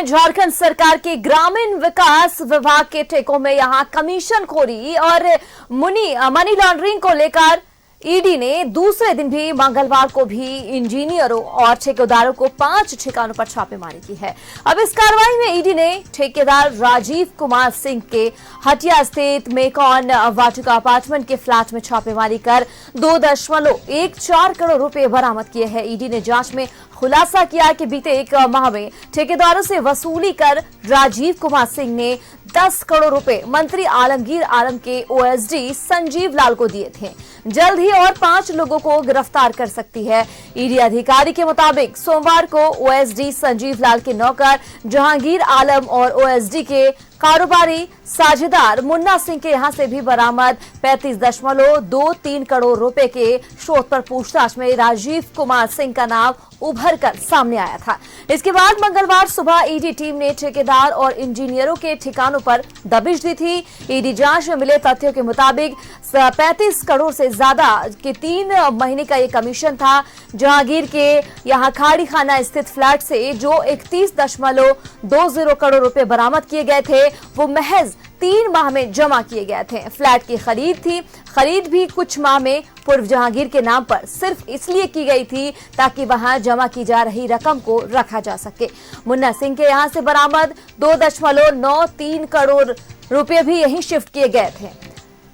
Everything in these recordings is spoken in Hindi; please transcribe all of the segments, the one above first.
झारखंड सरकार के ग्रामीण विकास विभाग के ठेकों में यहां कमीशनखोरी और मनी लॉन्ड्रिंग को लेकर ईडी ने दूसरे दिन भी मंगलवार को भी इंजीनियरों और ठेकेदारों को 5 ठिकानों पर छापेमारी की है। अब इस कार्रवाई में ईडी ने ठेकेदार राजीव कुमार सिंह के हटिया स्थित मेकॉन वाटिका अपार्टमेंट के फ्लैट में छापेमारी कर 2.14 करोड़ रुपए बरामद किए हैं। ईडी ने जांच में खुलासा किया कि बीते एक माह में ठेकेदारों से वसूली कर राजीव कुमार सिंह ने 10 करोड़ रुपए मंत्री आलमगीर आलम के ओएसडी संजीव लाल को दिए थे। जल्द ही और 5 लोगों को गिरफ्तार कर सकती है। ईडी अधिकारी के मुताबिक सोमवार को ओएसडी संजीव लाल के नौकर जहांगीर आलम और ओएसडी के कारोबारी साझेदार मुन्ना सिंह के यहां से भी बरामद 35.23 करोड़ रुपए के स्रोत पर पूछताछ में राजीव कुमार सिंह का नाम उभर कर सामने आया था। इसके बाद मंगलवार सुबह ईडी टीम ने ठेकेदार और इंजीनियरों के ठिकानों पर दबिश दी थी। ईडी जांच में मिले तथ्यों के मुताबिक 35 करोड़ से ज्यादा के 3 महीने का ये कमीशन था। जहांगीर के यहां खाड़ी खाना स्थित फ्लैट से जो 31.20 करोड़ रुपए बरामद किए गए थे वो महज 3 माह में जमा किए गए थे। फ्लैट की खरीद थी। खरीद भी कुछ माह में पूर्व जहांगीर के नाम पर सिर्फ इसलिए की गई थी ताकि वहां जमा की जा रही रकम को रखा जा सके। मुन्ना सिंह के यहां से बरामद 2.93 करोड़ रुपए भी यहीं शिफ्ट किए गए थे।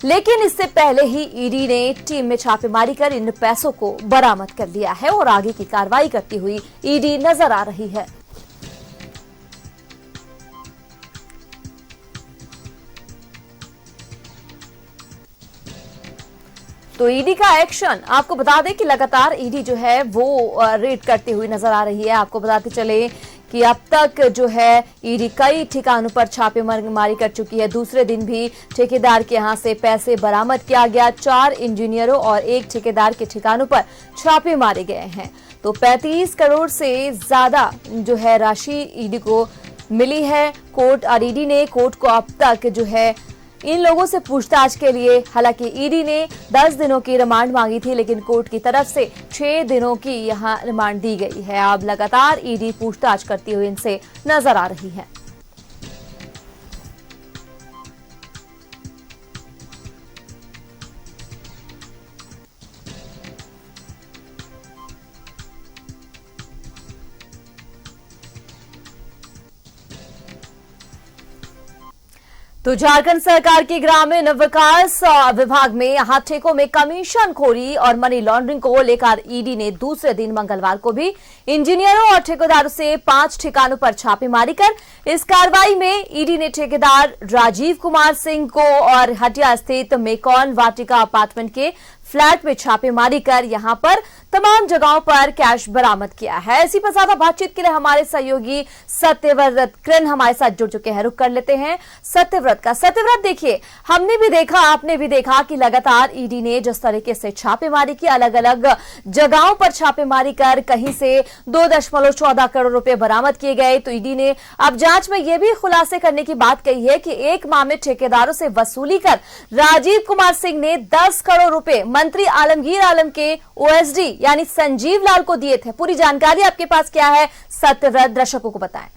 लेकिन इससे पहले ही ईडी ने टीम में छापेमारी कर इन पैसों को बरामद कर लिया है और आगे की कार्रवाई करती हुई ईडी नजर आ रही है। तो ईडी का एक्शन आपको बता दें कि लगातार ईडी जो है वो रेड करती हुई नजर आ रही है। आपको बताते चले कि अब तक जो है ईडी कई ठिकानों पर छापेमारी कर चुकी है। दूसरे दिन भी ठेकेदार के यहां से पैसे बरामद किया गया। 4 इंजीनियरों और 1 ठेकेदार के ठिकानों पर छापे मारे गए हैं। तो 35 करोड़ से ज्यादा जो है राशि ईडी को मिली है। कोर्ट और ईडी ने कोर्ट को अब तक जो है इन लोगों से पूछताछ के लिए, हालांकि ईडी ने 10 दिनों की रिमांड मांगी थी, लेकिन कोर्ट की तरफ से 6 दिनों की यहां रिमांड दी गई है। अब लगातार ईडी पूछताछ करती हुई इनसे नजर आ रही है। तो झारखंड सरकार के ग्रामीण विकास विभाग में यहां ठेकों में कमीशनखोरी और मनी लॉन्ड्रिंग को लेकर ईडी ने दूसरे दिन मंगलवार को भी इंजीनियरों और ठेकेदारों से 5 ठिकानों पर छापेमारी कर इस कार्रवाई में ईडी ने ठेकेदार राजीव कुमार सिंह को और हटिया स्थित मेकॉन वाटिका अपार्टमेंट के फ्लैट में छापेमारी कर यहां पर तमाम जगहों पर कैश बरामद किया है। इसी पर ज्यादा बातचीत के लिए हमारे सहयोगी सत्यव्रत किरण हमारे साथ जुड़ चुके हैं। रुक कर लेते हैं सत्यव्रत, देखिए हमने भी देखा, आपने भी देखा कि लगातार ईडी ने जिस तरीके से छापेमारी की, अलग अलग जगहों पर छापेमारी कर कहीं से 2.14 करोड़ रुपए बरामद किए गए। तो ईडी ने अब जांच में यह भी खुलासे करने की बात कही है कि एक माह में ठेकेदारों से वसूली कर राजीव कुमार सिंह ने 10 करोड़ रुपए मंत्री आलमगीर आलम के ओएसडी यानी संजीव लाल को दिए थे। पूरी जानकारी आपके पास क्या है सत्यव्रत, दर्शकों को बताएं।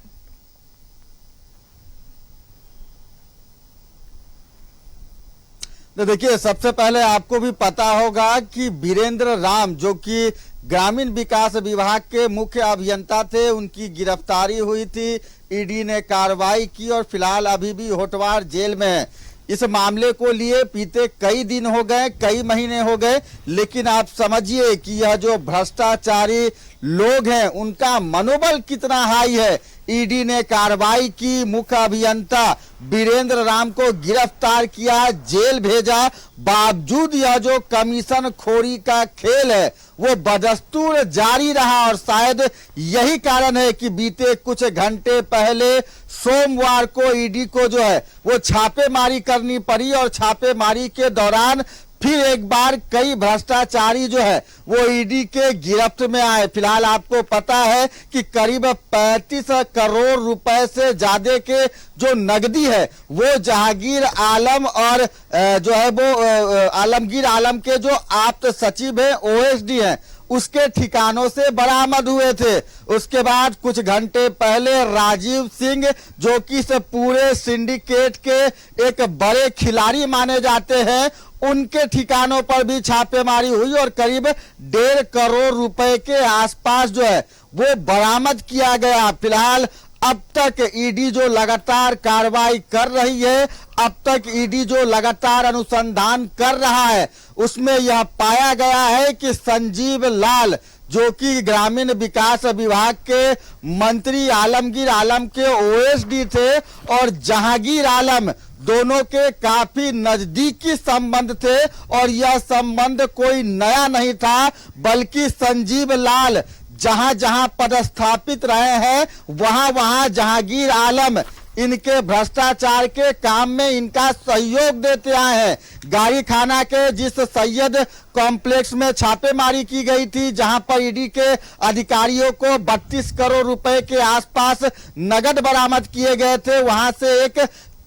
तो देखिए, सबसे पहले आपको भी पता होगा कि वीरेंद्र राम जो कि ग्रामीण विकास विभाग के मुख्य अभियंता थे, उनकी गिरफ्तारी हुई थी। ईडी ने कार्रवाई की और फिलहाल अभी भी होटवार जेल में है। इस मामले को लिए बीते कई दिन हो गए, कई महीने हो गए, लेकिन आप समझिए कि यह जो भ्रष्टाचारी लोग हैं उनका मनोबल कितना हाई है। ईडी ने कार्रवाई की, मुख्य अभियंता वीरेंद्र राम को गिरफ्तार किया, जेल भेजा। बावजूद यह जो कमीशन खोरी का खेल है वो बदस्तूर जारी रहा और शायद यही कारण है कि बीते कुछ घंटे पहले सोमवार को ईडी को जो है वो छापेमारी करनी पड़ी और छापेमारी के दौरान फिर एक बार कई भ्रष्टाचारी जो है वो ईडी के गिरफ्त में आए। फिलहाल आपको पता है कि करीब 35 करोड़ रुपए से ज्यादा के जो नकदी है वो जहांगीर आलम और जो है वो आलमगीर आलम के जो आप्त सचिव है ओएसडी हैं उसके ठिकानों से बरामद हुए थे। उसके बाद कुछ घंटे पहले राजीव सिंह, जो कि इस पूरे सिंडिकेट के एक बड़े खिलाड़ी माने जाते हैं, उनके ठिकानों पर भी छापेमारी हुई और करीब 1.5 करोड़ रुपए के आसपास जो है वो बरामद किया गया। फिलहाल अब तक ईडी जो लगातार कार्रवाई कर रही है, अब तक ईडी जो लगातार अनुसंधान कर रहा है, उसमें यह पाया गया है कि संजीव लाल, जो कि ग्रामीण विकास विभाग के मंत्री आलमगीर आलम के ओएसडी थे, और जहांगीर आलम, दोनों के काफी नजदीकी संबंध थे। और यह संबंध कोई नया नहीं था, बल्कि संजीव लाल जहां जहां पदस्थापित रहे हैं, वहां वहां जहांगीर आलम इनके भ्रष्टाचार के काम में इनका सहयोग देते आए हैं। गाड़ी खाना के जिस सैयद कॉम्प्लेक्स में छापेमारी की गई थी, जहां पर ईडी के अधिकारियों को 32 करोड़ रुपए के आसपास नगद बरामद किए गए थे, वहां से एक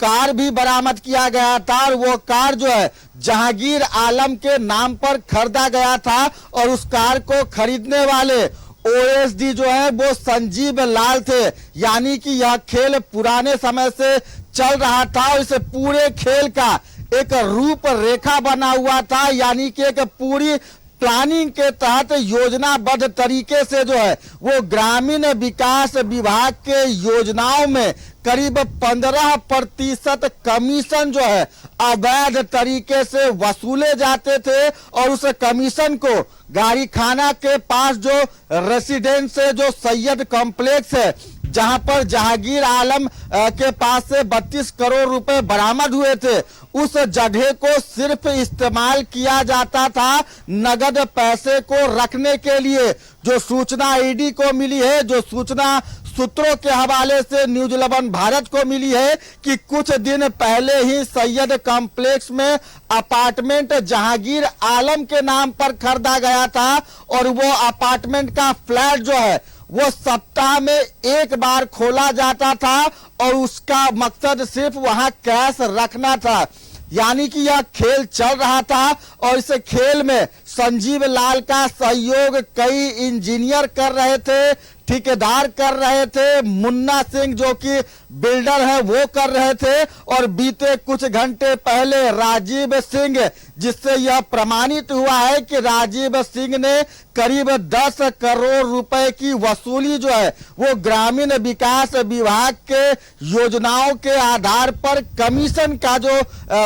कार भी बरामद किया गया था, और वो कार जो है जहांगीर आलम के नाम पर खरीदा गया था, और उस कार को खरीदने वाले ओएसडी जो है वो संजीव लाल थे। यानी कि यह खेल पुराने समय से चल रहा था, और इस पूरे खेल का एक रूपरेखा बना हुआ था, यानी कि एक पूरी प्लानिंग के तहत योजनाबद्ध तरीके से जो है वो ग्रामीण विकास विभाग के योजनाओं में करीब 15% कमीशन जो है अवैध तरीके से वसूले जाते थे, और उस कमीशन को गाड़ी खाना के पास जो रेसिडेंस है, जो सैयद कॉम्प्लेक्स है, जहां पर जहांगीर आलम के पास से 32 करोड़ रुपए बरामद हुए थे, उस जगह को सिर्फ इस्तेमाल किया जाता था नगद पैसे को रखने के लिए। जो सूचना ईडी को मिली है, जो सूचना सूत्रों के हवाले से न्यूज 11 भारत को मिली है, कि कुछ दिन पहले ही सैयद कॉम्प्लेक्स में अपार्टमेंट जहांगीर आलम के नाम पर खरीदा गया था, और वो अपार्टमेंट का फ्लैट जो है वो सप्ताह में एक बार खोला जाता था, और उसका मकसद सिर्फ वहां कैश रखना था। यानी कि यह खेल चल रहा था, और इस खेल में संजीव लाल का सहयोग कई इंजीनियर कर रहे थे, ठेकेदार कर रहे थे, मुन्ना सिंह जो कि बिल्डर है वो कर रहे थे, और बीते कुछ घंटे पहले राजीव सिंह, जिससे यह प्रमाणित हुआ है कि राजीव सिंह ने करीब 10 करोड़ रुपए की वसूली जो है वो ग्रामीण विकास विभाग के योजनाओं के आधार पर कमीशन का जो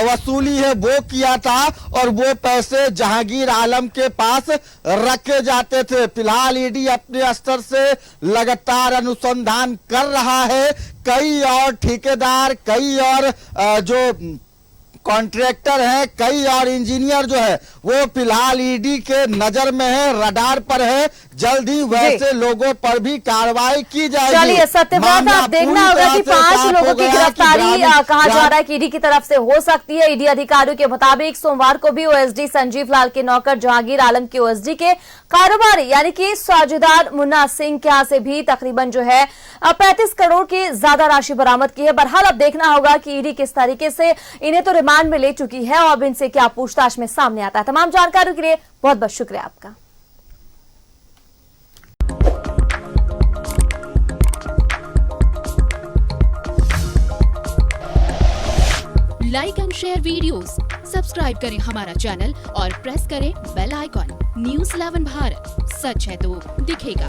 वसूली है वो किया था, और वो पैसे जहांगीर आलम के पास रखे जाते थे। फिलहाल ईडी अपने स्तर से लगातार अनुसंधान कर रहा है। कई और ठेकेदार, कई और जो कॉन्ट्रैक्टर है, कई और इंजीनियर जो है वो फिलहाल ईडी के नजर में है, रडार पर है। जल्द ही वैसे लोगों पर भी कार्रवाई की जाएगी। चलिए सत्यव्रत, आप देखना होगा कि 5 लोगों की गिरफ्तारी कहा जा रहा है कि ईडी की तरफ से हो सकती है। ईडी अधिकारियों के मुताबिक सोमवार को भी ओएसडी संजीव लाल के नौकर जहांगीर आलम के ओएसडी के कारोबारी यानी कि साझेदार मुन्ना सिंह के यहाँ से भी तकरीबन जो है 35 करोड़ की ज्यादा राशि बरामद की है। बहरहाल अब देखना होगा कि ईडी किस तरीके से इन्हें तो रिमांड में ले चुकी है, और अब इनसे क्या पूछताछ में सामने आता है। तमाम जानकारी के लिए बहुत बहुत शुक्रिया आपका। Like and share videos, subscribe करें हमारा चैनल और प्रेस करें बेल आइकॉन। न्यूज़ 11 भारत, सच है तो दिखेगा।